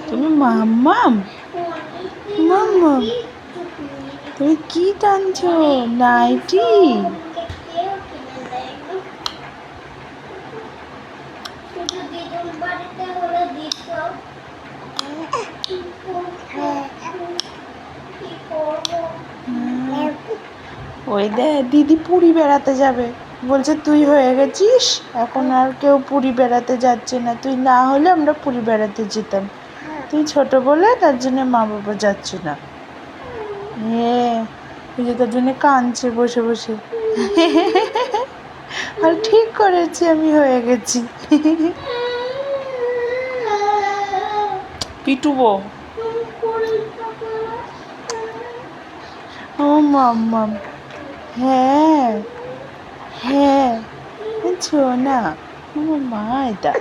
তুমি মাম্মাম মাম্মাম তুমি কি টানছো? নাইটি? ওই দে দিদি পুরী বেড়াতে যাবে, বলছে তুই হয়ে গেছিস, এখন আর কেউ পুরী বেড়াতে যাচ্ছে না, তুই না হলে আমরা পুরী বেড়াতে যেতাম, তুই ছোট বলে তার জন্য মা বাবা যাচ্ছে না। হ্যাঁ, ওই যে তার জন্য কাঁদছে বসে বসে। আর ঠিক করেছি, আমি হয়ে গেছি। পিটুবো। ও মাম্মাম, হ্যাঁ হ্যাঁ, ছো না, ও মা এটা।